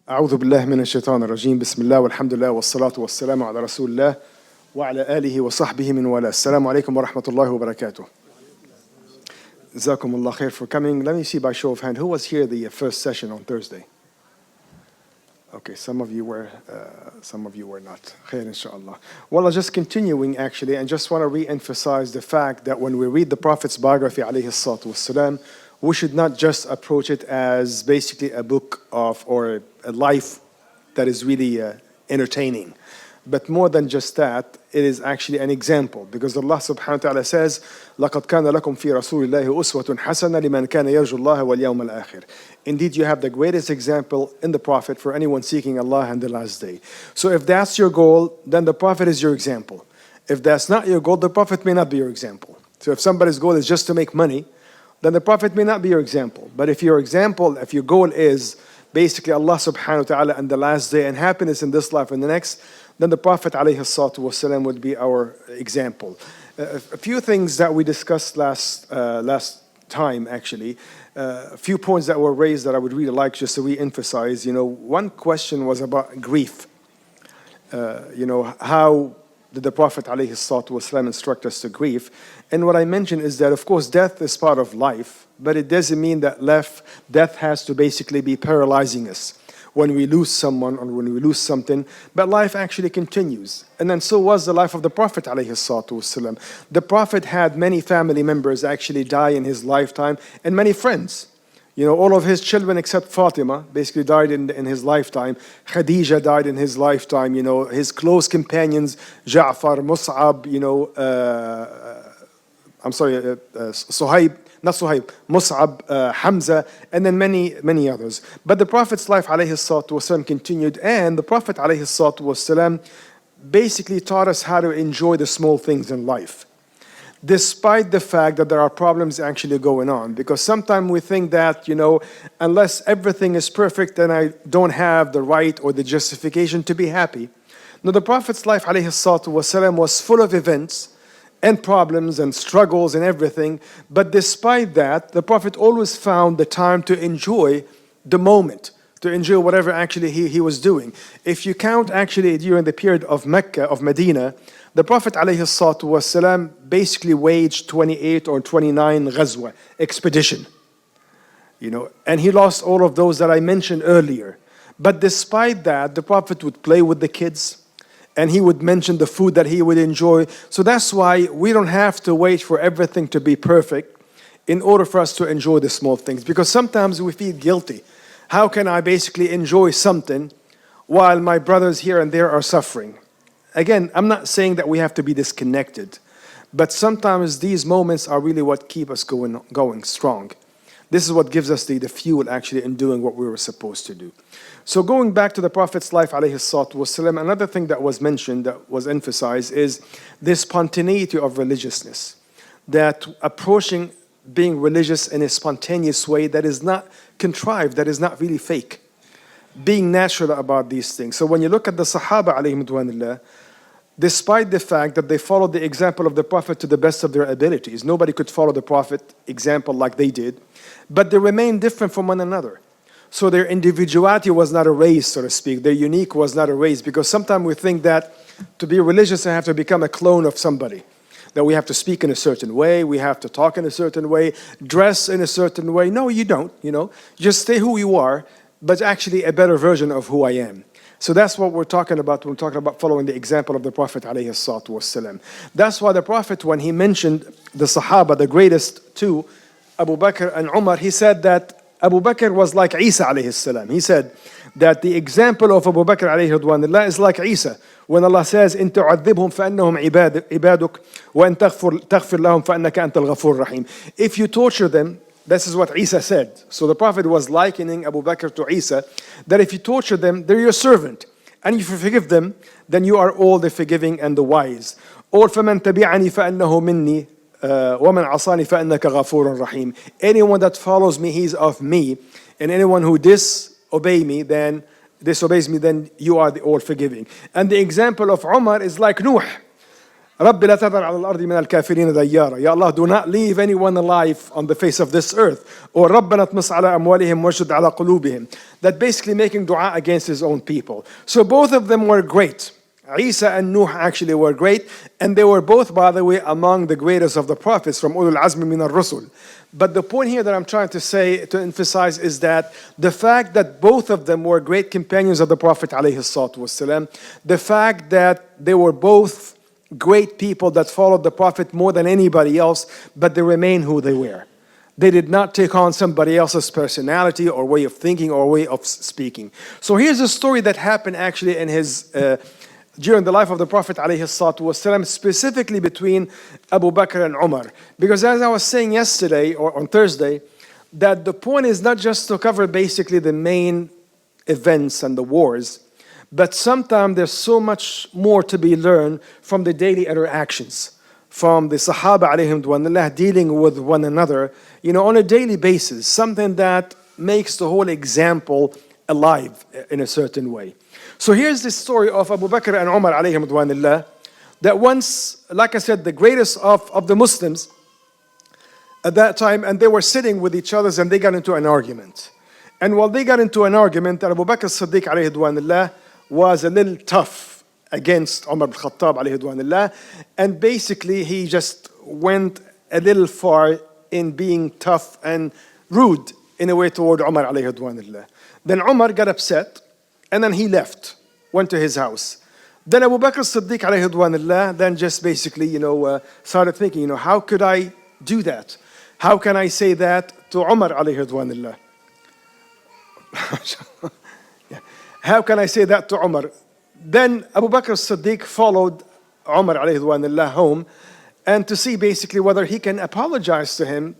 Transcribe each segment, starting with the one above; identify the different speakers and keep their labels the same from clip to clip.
Speaker 1: أعوذ بالله من الشيطان الرجيم بسم الله والحمد لله والصلاة والسلام على رسول الله وعلى آله وصحبه من والاه. Assalamu alaikum wa rahmatullahi wa barakatuh. Jazakumullah khair for coming. Let me see by show of hand, who was here the first session on Thursday? Okay, some of you were not. Khair inshallah. Well, just continuing actually, and just want to re-emphasize the fact that when we read the Prophet's biography alayhi salatu wassalam, we should not just approach it as basically a book of or a life that is really entertaining. But more than just that, it is actually an example. Because Allah subhanahu wa ta'ala says, لَقَدْ كَانَ لَكُمْ فِي رَسُولِ اللَّهِ أُسْوَةٌ حَسَنَةٌ لِمَنْ كَانَ يَرْجُو اللَّهَ وَالْيَوْمَ الْآخِرِ. Indeed, you have the greatest example in the Prophet for anyone seeking Allah and the last day. So if that's your goal, then the Prophet is your example. If that's not your goal, the Prophet may not be your example. So if somebody's goal is just to make money, then the Prophet may not be your example. But if your goal is basically Allah subhanahu wa ta'ala and the last day and happiness in this life and the next, then the Prophet alayhi salatu wasalam would be our example. A few things that we discussed last time actually, a few points that were raised that I would really like just to re-emphasize. One question was about grief. How did the Prophet ﷺ instruct us to grieve? And what I mentioned is that, of course, death is part of life, but it doesn't mean that death has to basically be paralyzing us when we lose someone or when we lose something, but life actually continues. And then so was the life of the Prophet ﷺ. The Prophet had many family members actually die in his lifetime and many friends. All of his children except Fatima basically died in his lifetime. Khadija died in his lifetime. His close companions, Ja'far, Mus'ab, Mus'ab, Hamza, and then many others. But the Prophet's life, alayhi salatu wasalam, continued, and the Prophet, alayhi salatu wasalam, basically taught us how to enjoy the small things in life, despite the fact that there are problems actually going on. Because sometimes we think that, unless everything is perfect, then I don't have the right or the justification to be happy. No, the Prophet's life, alayhi salatu wasalam, was full of events and problems and struggles and everything. But despite that, the Prophet always found the time to enjoy the moment, to enjoy whatever actually he was doing. If you count actually during the period of Mecca, of Medina, the Prophet ﷺ basically waged 28 or 29 ghazwa, expedition. And he lost all of those that I mentioned earlier. But despite that, the Prophet would play with the kids, and he would mention the food that he would enjoy. So that's why we don't have to wait for everything to be perfect in order for us to enjoy the small things. Because sometimes we feel guilty. How can I basically enjoy something while my brothers here and there are suffering? Again, I'm not saying that we have to be disconnected, but sometimes these moments are really what keep us going strong. This is what gives us the fuel actually in doing what we were supposed to do. So going back to the Prophet's life, alayhi salatu wasalam, another thing that was mentioned, that was emphasized, is the spontaneity of religiousness. That approaching being religious in a spontaneous way that is not contrived, that is not really fake. Being natural about these things. So when you look at the Sahaba alayhim ridwanillah, despite the fact that they followed the example of the Prophet to the best of their abilities, nobody could follow the Prophet example like they did, but they remained different from one another. So their individuality was not erased, so to speak. Their unique was not erased, because sometimes we think that to be religious I have to become a clone of somebody. That we have to speak in a certain way, we have to talk in a certain way, dress in a certain way. No, you don't, Just stay who you are, but actually a better version of who I am. So that's what we're talking about when we're talking about following the example of the Prophet alayhi salatu wasalam. That's why the Prophet, when he mentioned the Sahaba, the greatest two, Abu Bakr and Umar, he said that Abu Bakr was like Isa alayhi salam. He said that the example of Abu Bakr alayhi ridwanillah is like Isa. When Allah says, إِن تُعَذِّبْهُمْ فَأَنَّهُمْ عِبَادُكَ وَإِن تَغْفِرْ لَهُمْ فَأَنَّكَ أَنْتَ الْغَفُورُ الرَّحِيمُ. If you torture them, this is what Isa said. So the Prophet was likening Abu Bakr to Isa, that if you torture them, they're your servant. And if you forgive them, then you are all the forgiving and the wise. Or فَمَنْ تَبِعَنِي فَأَنَّهُ مِنِّي وَمَنْ عَصَانِي فَأَنَّكَ غَفُورٌ رَحِيمٌ. Anyone that follows me, he's of me. And anyone who disobeys me, then you are the all forgiving. And the example of Umar is like Nuh. رب لا تذر على الأرض من الكافرين ديارا. Ya Allah, do not leave anyone alive on the face of this earth. Or ربنا اطمس على أموالهم واشدد على قلوبهم. That basically making dua against his own people. So both of them were great. Isa and Nuh actually were great, and they were both, by the way, among the greatest of the prophets from Ulul Azmi min al-Rusul. But the point here that I'm trying to say, to emphasize, is that the fact that both of them were great companions of the Prophet ﷺ, the fact that they were both great people that followed the Prophet more than anybody else, but they remain who they were. They did not take on somebody else's personality or way of thinking or way of speaking. So here's a story that happened actually in his during the life of the Prophet ﷺ, specifically between Abu Bakr and Umar. Because as I was saying yesterday or on Thursday, that the point is not just to cover basically the main events and the wars, but sometimes there's so much more to be learned from the daily interactions, from the Sahaba alayhim duwanillah dealing with one another, on a daily basis, something that makes the whole example alive in a certain way. So here's the story of Abu Bakr and Umar alayhim duwanillah, that once, like I said, the greatest of the Muslims at that time, and they were sitting with each other and they got into an argument. And while they got into an argument, Abu Bakr as-Siddiq alayhi duwanillah was a little tough against Umar al-Khattab alayhi duwanillah, and basically he just went a little far in being tough and rude in a way toward Umar alayhi duwanillah. Then Umar got upset, and then he left, went to his house. Then Abu Bakr as-Siddiq alayhi duwanillah then just basically, started thinking, how could I do that? How can I say that to Umar alayhi duwanillah? How can I say that to Umar? Then Abu Bakr as-Siddiq followed Umar alayhi duwanillah home, and to see basically whether he can apologize to him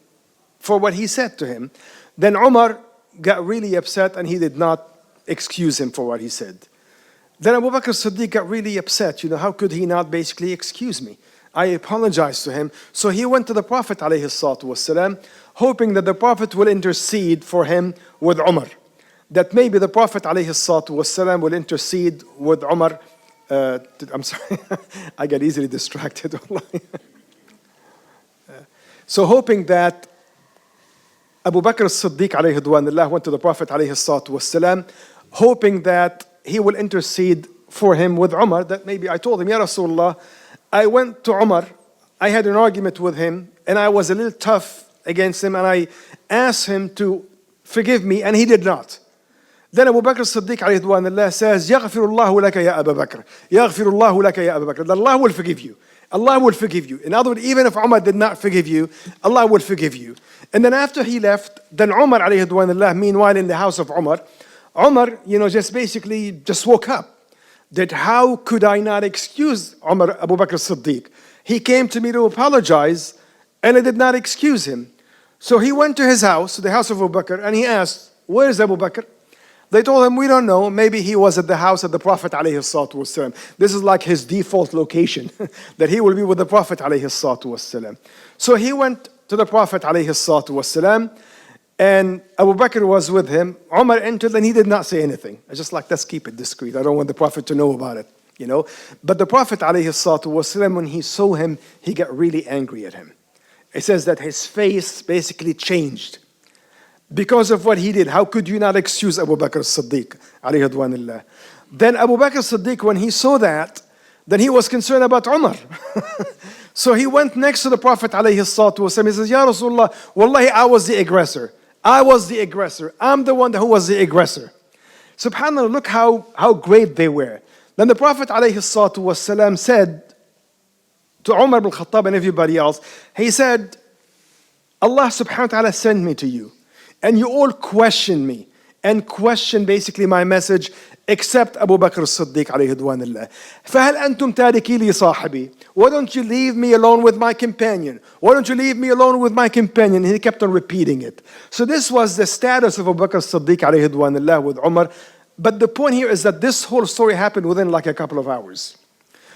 Speaker 1: for what he said to him. Then Umar got really upset and he did not excuse him for what he said. Then Abu Bakr as-Siddiq got really upset. How could he not basically excuse me? I apologized to him. So he went to the Prophet ﷺ, hoping that the Prophet will intercede for him with Umar. That maybe the Prophet ﷺ will intercede with Umar. I'm sorry, I get easily distracted. So hoping that Abu Bakr as-Siddiq alayhi duwanillah went to the Prophet ﷺ, hoping that he will intercede for him with Umar. That maybe I told him, Ya Rasulullah, I went to Umar, I had an argument with him, and I was a little tough against him, and I asked him to forgive me, and he did not. Then Abu Bakr as-Siddiq alayhi duwanillah says, Yaghfirullahu laka ya Abu Bakr. Yaghfirullahu laka ya Abu Bakr. That Allah will forgive you. Allah will forgive you. In other words, even if Umar did not forgive you, Allah will forgive you. And then after he left, then Umar alayhi duwanillah, meanwhile in the house of Umar, just basically just woke up. That how could I not excuse Umar, Abu Bakr as-Siddiq? He came to me to apologize, and I did not excuse him. So he went to his house, to the house of Abu Bakr, and he asked, where is Abu Bakr? They told him, we don't know. Maybe he was at the house of the Prophet ﷺ. This is like his default location, that he will be with the Prophet ﷺ. So he went to the Prophet ﷺ, and Abu Bakr was with him. Umar entered, and he did not say anything. I just like, let's keep it discreet. I don't want the Prophet to know about it, But the Prophet ﷺ, when he saw him, he got really angry at him. It says that his face basically changed. Because of what he did. How could you not excuse Abu Bakr as-Siddiq alayhi duwanillah? Then Abu Bakr as-Siddiq, when he saw that, then he was concerned about Umar. So he went next to the Prophet alayhi salatu. He says, Ya Rasulullah, wallahi, I was the aggressor. I was the aggressor. I'm the one who was the aggressor. SubhanAllah, look how great they were. Then the Prophet alayhi salatu said to Umar ibn Khattab and everybody else, he said, Allah subhanahu wa ta'ala sent me to you. And you all question me and question basically my message, except Abu Bakr as-Siddiq alayhi duwanillah. فَهَلْ أَنْتُمْ تَارِكِي لِي صَاحِبِي? Why don't you leave me alone with my companion? Why don't you leave me alone with my companion? And he kept on repeating it. So this was the status of Abu Bakr as-Siddiq alayhi duwanillah with Umar. But the point here is that this whole story happened within like a couple of hours.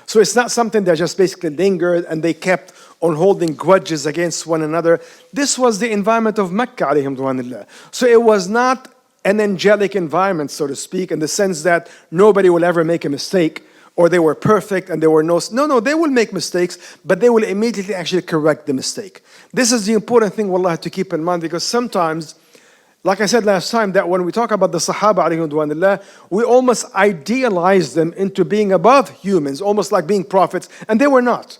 Speaker 1: So it's not something that just basically lingered and they kept on holding grudges against one another. This was the environment of Mecca alayhim duwanillah. So it was not an angelic environment, so to speak, in the sense that nobody will ever make a mistake, or they were perfect and there were no, they will make mistakes, but they will immediately actually correct the mistake. This is the important thing, wallah, to keep in mind, because sometimes, like I said last time, that when we talk about the Sahaba alayhim ridwanullah, we almost idealize them into being above humans, almost like being prophets, and they were not.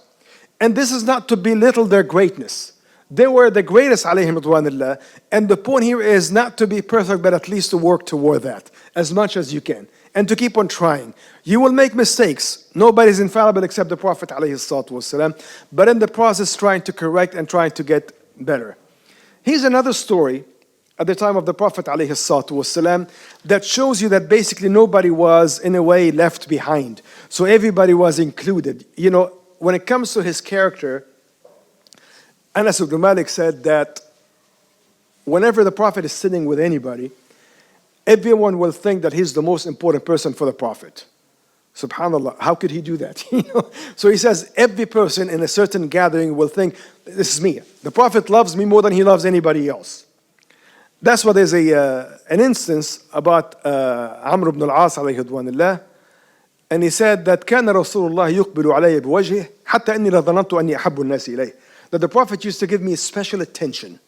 Speaker 1: And this is not to belittle their greatness. They were the greatest alayhim ridwanullah, and the point here is not to be perfect, but at least to work toward that as much as you can, and to keep on trying. You will make mistakes. Nobody's infallible except the Prophet alayhi salatu wasalam, but in the process trying to correct and trying to get better. Here's another story at the time of the Prophet alayhi salatu wasalam that shows you that basically nobody was in a way left behind. So everybody was included. You know, when it comes to his character, Anas ibn Malik said that whenever the Prophet is sitting with anybody, everyone will think that he's the most important person for the Prophet. Subhanallah, how could he do that? So he says every person in a certain gathering will think, this is me. The Prophet loves me more than he loves anybody else. That's why there's an instance about Amr ibn al-As alayhi ridwanullah, and he said that كان رسول الله يقبل علي بوجهه حتى إني لظننت أني أحب الناس إليه. That the Prophet used to give me special attention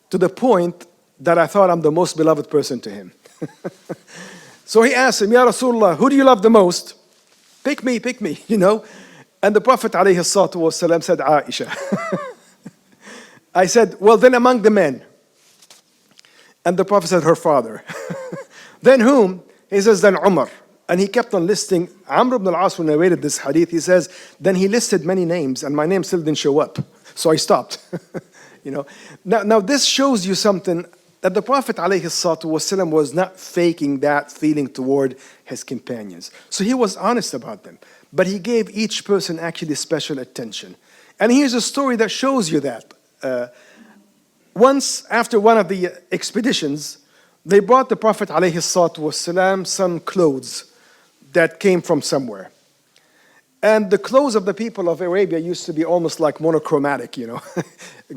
Speaker 1: to the point that I thought I'm the most beloved person to him. So he asked him, Ya Rasulullah, who do you love the most? Pick me, you know. And the Prophet alayhi salatu wasalam said, Aisha. I said, well, then among the men. And the Prophet said, her father. Then whom? He says, then Umar. And he kept on listing. Amr ibn al-As, who narrated this hadith, he says, then he listed many names and my name still didn't show up. So I stopped. You know. Now this shows you something, that the Prophet ﷺ was not faking that feeling toward his companions. So he was honest about them. But he gave each person actually special attention. And here's a story that shows you that. Once, after one of the expeditions, they brought the Prophet ﷺ some clothes that came from somewhere. And the clothes of the people of Arabia used to be almost like monochromatic, you know,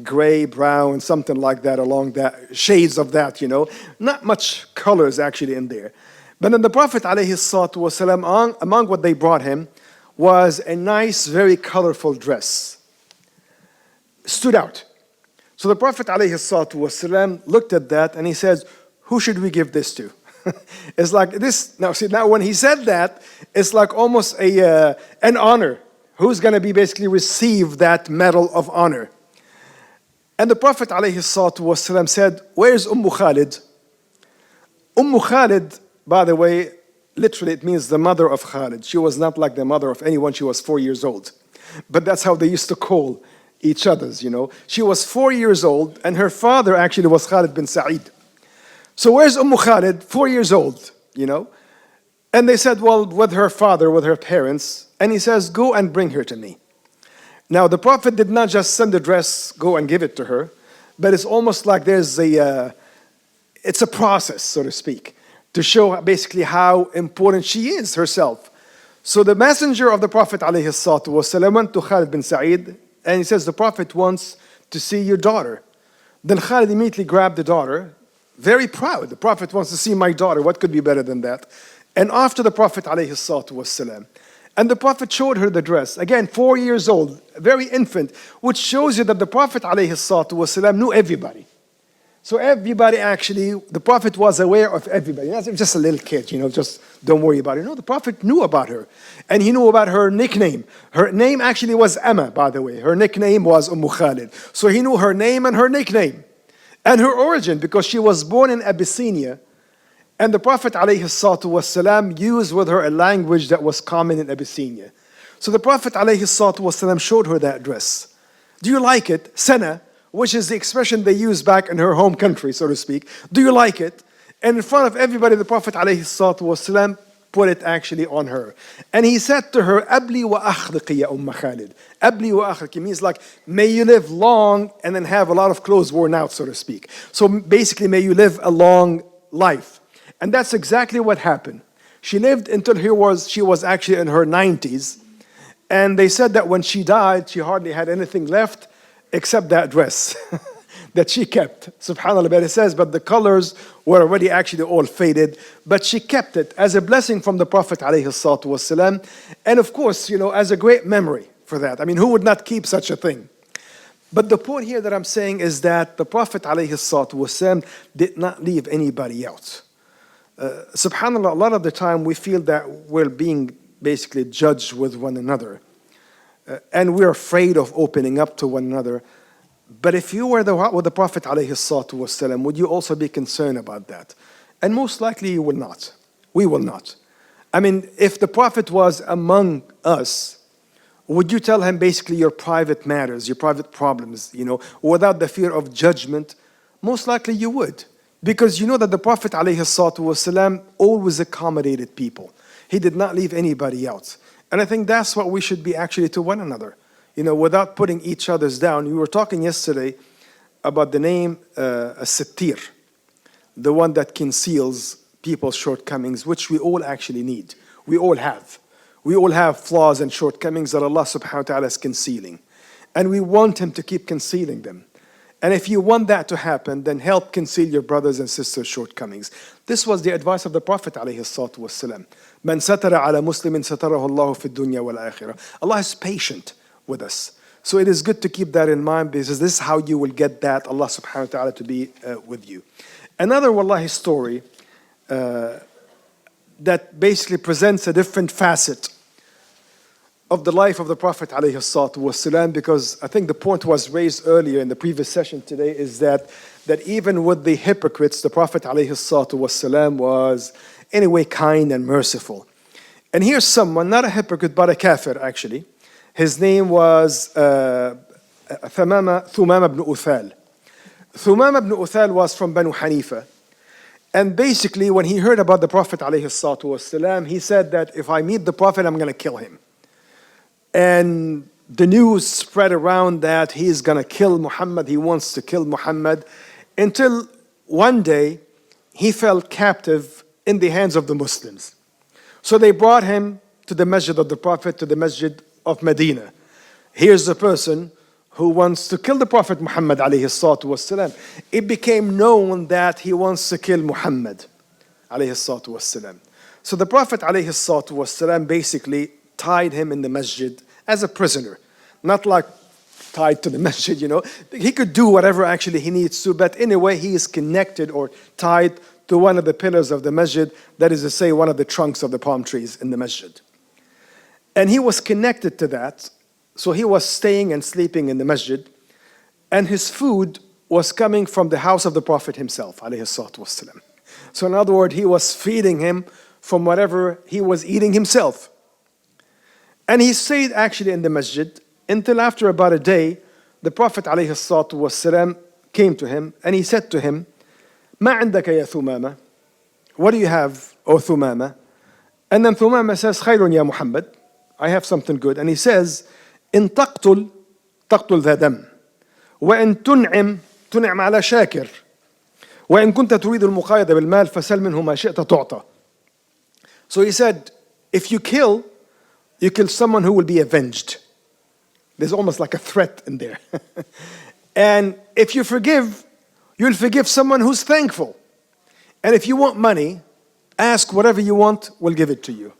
Speaker 1: gray, brown, something like that, along that, shades of that, you know. Not much colors actually in there. But then the Prophet ﷺ, among what they brought him, was a nice, very colorful dress. Stood out. So the Prophet ﷺ looked at that and he says, who should we give this to? It's like this. Now, see, now when he said that, it's like almost an honor. Who's going to be basically receive that medal of honor? And the Prophet ﷺ said, where's Khalid? Khalid, by the way, literally it means the mother of Khalid. She was not like the mother of anyone. She was 4 years old. But that's how they used to call each other's, you know. She was 4 years old and her father actually was Khalid bin Sa'id. So where's Khalid? 4 years old, you know. And they said, well, with her father, with her parents. And he says, go and bring her to me. Now, the Prophet did not just send the dress, go and give it to her. But it's almost like there's it's a process, so to speak, to show basically how important she is herself. So the messenger of the Prophet ﷺ went to Khalid bin Sa'id. And he says, the Prophet wants to see your daughter. Then Khalid immediately grabbed the daughter. Very proud. The Prophet wants to see my daughter. What could be better than that? And after the Prophet ﷺ, and the Prophet showed her the dress. Again, 4 years old, very infant, which shows you that the Prophet ﷺ knew everybody. So everybody actually, the Prophet was aware of everybody. Not just a little kid, you know, just don't worry about it. No, the Prophet knew about her. And he knew about her nickname. Her name actually was Emma, by the way. Her nickname was Khalid. So he knew her name and her nickname. And her origin, because she was born in Abyssinia. And the Prophet ﷺ used with her a language that was common in Abyssinia. So the Prophet ﷺ showed her that dress. Do you like it? Sana, which is the expression they use back in her home country, so to speak. Do you like it? And in front of everybody, the Prophet ﷺ put it actually on her. And he said to her, Abli wa akhliqi ya Khalid. Abli wa akhliqi means like, may you live long and then have a lot of clothes worn out, so to speak. So basically, may you live a long life. And that's exactly what happened. She lived until she was actually in her 90s. And they said that when she died, she hardly had anything left except that dress. that she kept. Subhanallah, but it says, but the colors were already actually all faded, but she kept it as a blessing from the Prophet ﷺ. And of course, as a great memory for that. I mean, who would not keep such a thing? But the point here that I'm saying is that the Prophet ﷺ did not leave anybody out. Subhanallah, a lot of the time we feel that we're being basically judged with one another. And we're afraid of opening up to one another. But if you were with the Prophet ﷺ, would you also be concerned about that? And most likely you will not. We will not. I mean, if the Prophet was among us, would you tell him basically your private matters, your private problems, without the fear of judgment? Most likely you would. Because you know that the Prophet ﷺ always accommodated people. He did not leave anybody out. And I think that's what we should be actually to one another, without putting each other's down. We were talking yesterday about the name As-Sittir, the one that conceals people's shortcomings, which we all actually need. We all have. We all have flaws and shortcomings that Allah subhanahu wa ta'ala is concealing. And we want Him to keep concealing them. And if you want that to happen, then help conceal your brothers and sisters' shortcomings. This was the advice of the Prophet ﷺ. Man satara ala muslimin satarahu Allahu fi dunya wal akhirah. Allah is patient with us. So it is good to keep that in mind, because this is how you will get that Allah subhanahu wa ta'ala to be with you. Another wallahi story that basically presents a different facet of the life of the Prophet ﷺ, because I think the point was raised earlier in the previous session today, is that even with the hypocrites, the Prophet ﷺ was anyway kind and merciful. And here's someone, not a hypocrite, but a kafir actually. His name was Thumama ibn Uthal. Thumama ibn Uthal was from Banu Hanifa. And basically, when he heard about the Prophet ﷺ, he said that if I meet the Prophet, I'm going to kill him. And the news spread around that he's going to kill Muhammad, he wants to kill Muhammad, until one day he fell captive in the hands of the Muslims. So they brought him to the masjid of the Prophet, to the masjid of Medina. Here's the person who wants to kill the Prophet Muhammad alayhi salatu wasalam. It became known that he wants to kill Muhammad alayhi salatu wasalam. So the Prophet alayhi salatu wasalam basically tied him in the masjid as a prisoner. Not like tied to the masjid, He could do whatever actually he needs to, but anyway, he is connected or tied to one of the pillars of the masjid, that is to say, one of the trunks of the palm trees in the masjid. And he was connected to that, so he was staying and sleeping in the masjid, and his food was coming from the house of the Prophet himself, alayhi salatu wasalam. So in other words, he was feeding him from whatever he was eating himself. And he stayed actually in the masjid until after about a day, the Prophet ﷺ came to him and he said to him, "Ma عندك ya Thumama?" What do you have, O Thumama? And then Thumama says, "Khayrun ya Muhammad." I have something good. And he says, "In taqtul ذا دم وإن تنعم على شاكر وإن كنت تريد المقايضة بالمال فسل منه ما شئت تعطى." So he said, if you kill someone who will be avenged. There's almost like a threat in there. And if you forgive, you'll forgive someone who's thankful. And if you want money, ask whatever you want, we'll give it to you.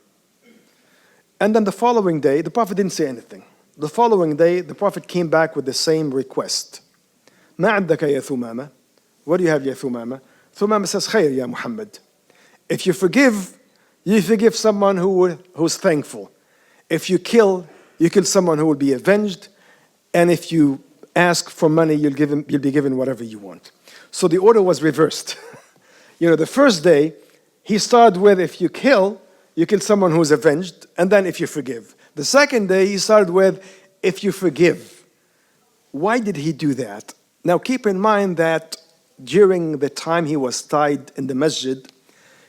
Speaker 1: And then the following day, the Prophet didn't say anything. The following day, the Prophet came back with the same request. "Ma عندك ya Thumama?" What do you have, ya Thumama? Thumama says, "Khayr ya Muhammad." If you forgive someone who's thankful. If you kill someone who will be avenged. And if you ask for money, you'll be given whatever you want. So the order was reversed. The first day, he started with, if you kill someone who's avenged, and then if you forgive. The second day, he started with, if you forgive. Why did he do that? Now keep in mind that during the time he was tied in the masjid,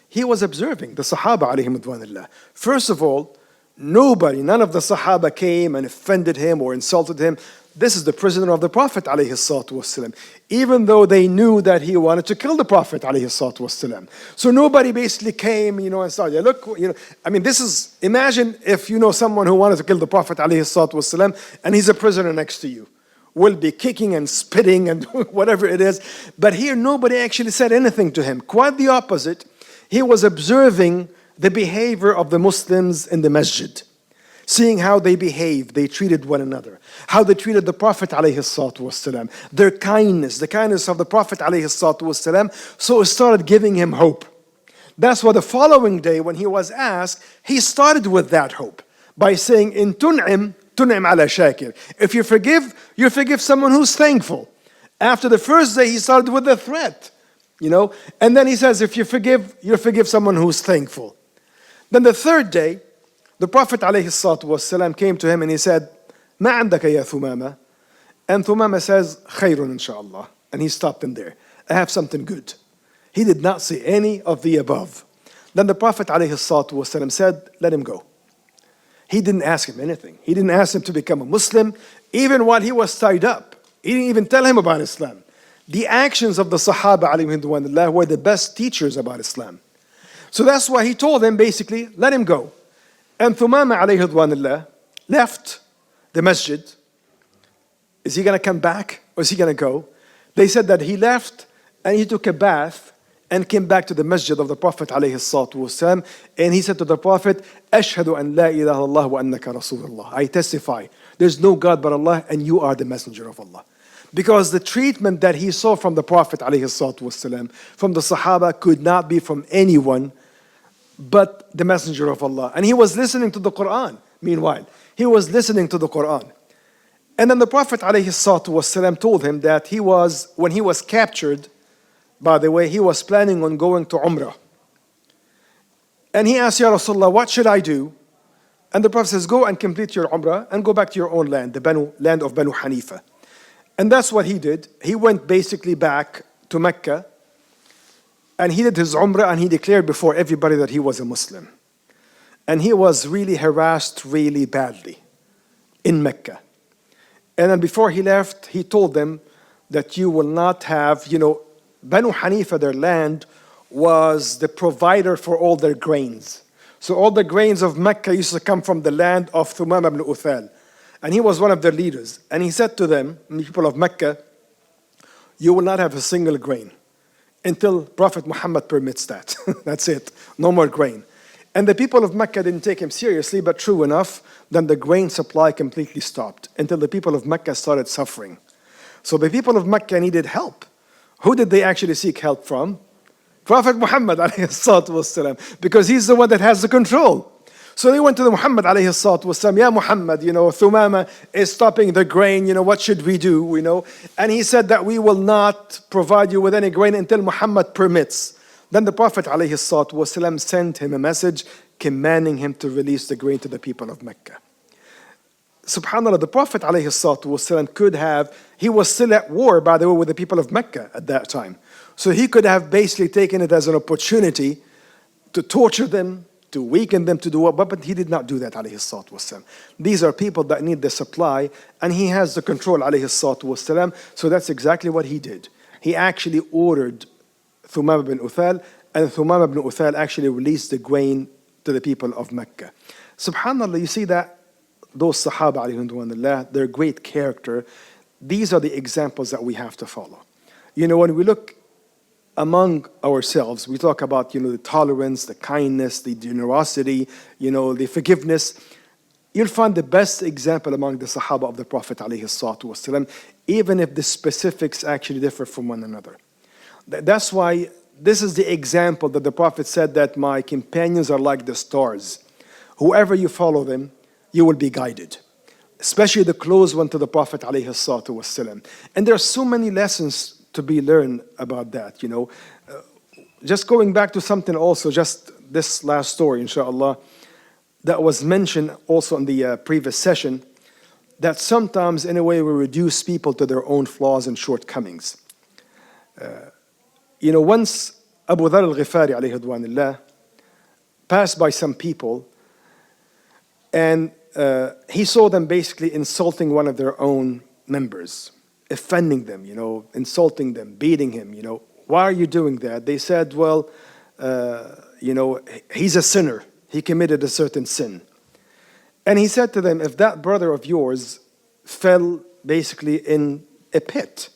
Speaker 1: he was observing the Sahaba alayhim ridwanillah. First of all, none of the Sahaba came and offended him or insulted him. This is the prisoner of the Prophet alayhi salatu wasalam. Even though they knew that he wanted to kill the Prophet alayhi salatu wasalam. So nobody basically came, and started, look, imagine if you know someone who wanted to kill the Prophet alayhi salatu wasalam and he's a prisoner next to you. will be kicking and spitting and whatever it is. But here, nobody actually said anything to him. Quite the opposite. He was observing the behavior of the Muslims in the masjid, seeing how they behaved, they treated one another, how they treated the Prophet ﷺ, their kindness, the kindness of the Prophet ﷺ. So it started giving him hope. That's why the following day when he was asked, he started with that hope by saying, "In tun'im, tun'im ala shakir." If you forgive someone who's thankful. After the first day, he started with a threat, and then he says, if you forgive someone who's thankful. Then the third day, the Prophet ﷺ came to him and he said, "Ma andaka ya Thumama?" And Thumama says, "Khayrun inshallah." And he stopped him there. "I have something good." He did not say any of the above. Then the Prophet ﷺ said, "Let him go." He didn't ask him anything. He didn't ask him to become a Muslim, even while he was tied up. He didn't even tell him about Islam. The actions of the Sahaba ﷺ were the best teachers about Islam. So that's why he told him basically, let him go. And Thumama ﷺ left the masjid. Is he going to come back or is he going to go? They said that he left and he took a bath and came back to the masjid of the Prophet ﷺ, and he said to the Prophet, "Ashhadu an la ilaha illallah wa annaka Rasulullah." I testify, there's no God but Allah and you are the messenger of Allah. Because the treatment that he saw from the Prophet ﷺ, from the Sahaba, could not be from anyone but the messenger of Allah. And he was listening to the Quran. Meanwhile, he was listening to the Quran. And then the Prophet ﷺ told him that when he was captured, by the way, he was planning on going to Umrah. And he asked, "Ya Rasulullah, what should I do?" And the Prophet says, "Go and complete your Umrah and go back to your own land, the land of Banu Hanifa." And that's what he did. He went basically back to Mecca and he did his Umrah and he declared before everybody that he was a Muslim. And he was really harassed really badly in Mecca. And then before he left, he told them that you will not have, Banu Hanifa, their land, was the provider for all their grains. So all the grains of Mecca used to come from the land of Thumama ibn Uthal. And he was one of their leaders. And he said to them, the people of Mecca, you will not have a single grain until Prophet Muhammad permits that. That's it. No more grain. And the people of Mecca didn't take him seriously, but true enough, then the grain supply completely stopped until the people of Mecca started suffering. So the people of Mecca needed help. Who did they actually seek help from? Prophet Muhammad ﷺ, because he's the one that has the control. So they went to the Muhammad ﷺ, "Ya Muhammad, Thumama is stopping the grain, what should we do, And he said that we will not provide you with any grain until Muhammad permits. Then the Prophet ﷺ sent him a message commanding him to release the grain to the people of Mecca. SubhanAllah, the Prophet ﷺ he was still at war, by the way, with the people of Mecca at that time. So he could have basically taken it as an opportunity to torture them, to weaken them, to do what, but he did not do that, ﷺ. These are people that need the supply, and he has the control, ﷺ. So that's exactly what he did. He actually ordered Thumama ibn Uthal, and Thumama ibn Uthal actually released the grain to the people of Mecca. SubhanAllah, you see that those Sahaba, alayhim, their great character, these are the examples that we have to follow. When we look among ourselves, we talk about, the tolerance, the kindness, the generosity, the forgiveness. You'll find the best example among the Sahaba of the Prophet ﷺ, even if the specifics actually differ from one another. That's why this is the example that the Prophet said that my companions are like the stars. Whoever you follow them, you will be guided. Especially the close one to the Prophet ﷺ. And there are so many lessons to be learned about that, Just going back to something also, just this last story, inshallah, that was mentioned also in the previous session, that sometimes in a way we reduce people to their own flaws and shortcomings. Once Abu Dhar al-Ghifari alayhi ridwanillah passed by some people and he saw them basically insulting one of their own members, offending them, insulting them, beating him, Why are you doing that? They said, well, he's a sinner. He committed a certain sin. And he said to them, if that brother of yours fell basically in a pit.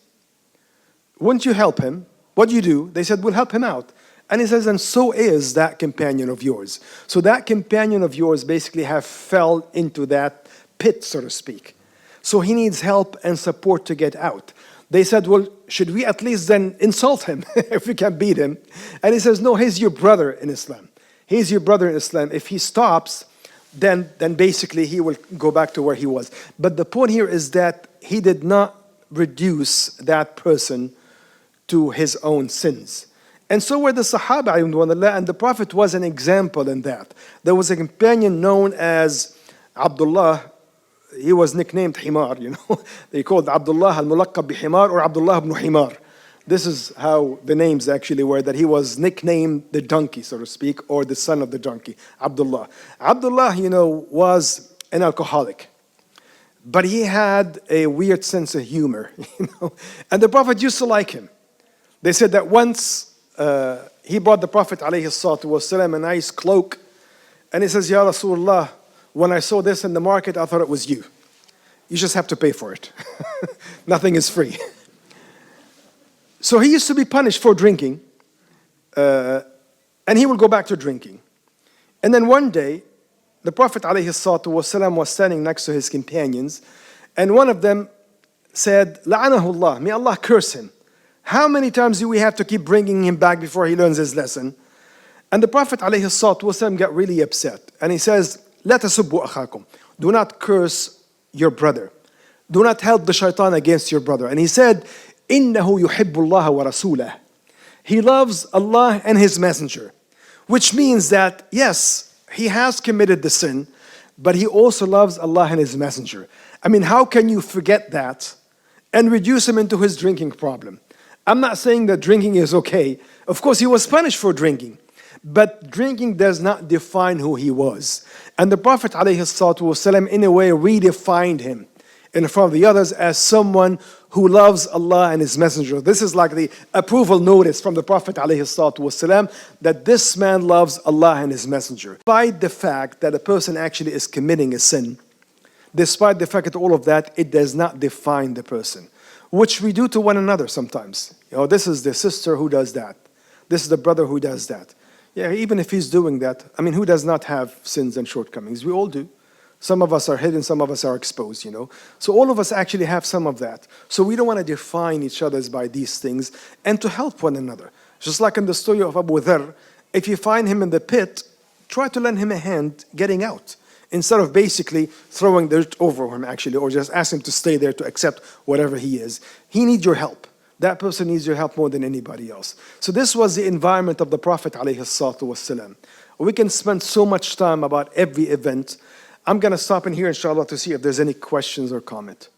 Speaker 1: Wouldn't you help him? What do you do? They said, we'll help him out. And he says, and so is that companion of yours. So that companion of yours basically have fell into that pit, so to speak. So he needs help and support to get out. They said, well, should we at least then insult him if we can beat him? And he says, no, he's your brother in Islam. He's your brother in Islam. If he stops, then basically he will go back to where he was. But the point here is that he did not reduce that person to his own sins. And so were the Sahaba, and the Prophet was an example in that. There was a companion known as Abdullah. He was nicknamed Himar, you know. They called Abdullah al-Mulaqqab bi-Himar or Abdullah ibn Himar. This is how the names actually were, that he was nicknamed the donkey, so to speak, or the son of the donkey, Abdullah. Abdullah, you know, was an alcoholic. But he had a weird sense of humor, you know. And the Prophet used to like him. They said that once he brought the Prophet ﷺ a nice cloak, and he says, Ya Rasulullah, when I saw this in the market, I thought it was you. You just have to pay for it. Nothing is free. So he used to be punished for drinking, and he will go back to drinking. And then one day, the Prophet ﷺ was standing next to his companions, and one of them said, La'anahu Allah, may Allah curse him. How many times do we have to keep bringing him back before he learns his lesson? And the Prophet ﷺ got really upset. And he says, لا تسبوا أخاكم. Do not curse your brother. Do not help the shaitan against your brother. And he said, إِنَّهُ يُحِبُّ اللَّهَ وَرَسُولَهُ. He loves Allah and His Messenger. Which means that, yes, he has committed the sin, but he also loves Allah and His Messenger. I mean, how can you forget that and reduce him into his drinking problem? I'm not saying that drinking is okay. Of course, he was punished for drinking. But drinking does not define who he was. And the Prophet ﷺ, in a way, redefined him in front of the others as someone who loves Allah and His Messenger. This is like the approval notice from the Prophet ﷺ that this man loves Allah and His Messenger. Despite the fact that a person actually is committing a sin, despite the fact that all of that, it does not define the person. Which we do to one another sometimes. You know, this is the sister who does that. This is the brother who does that. Yeah, even if he's doing that, I mean, who does not have sins and shortcomings? We all do. Some of us are hidden, some of us are exposed, you know. So all of us actually have some of that. So we don't want to define each other by these things and to help one another. Just like in the story of Abu Dharr, if you find him in the pit, try to lend him a hand getting out. Instead of basically throwing dirt over him actually, or just ask him to stay there to accept whatever he is. He needs your help. That person needs your help more than anybody else. So this was the environment of the Prophet ﷺ. We can spend so much time about every event. I'm going to stop in here inshallah to see if there's any questions or comment.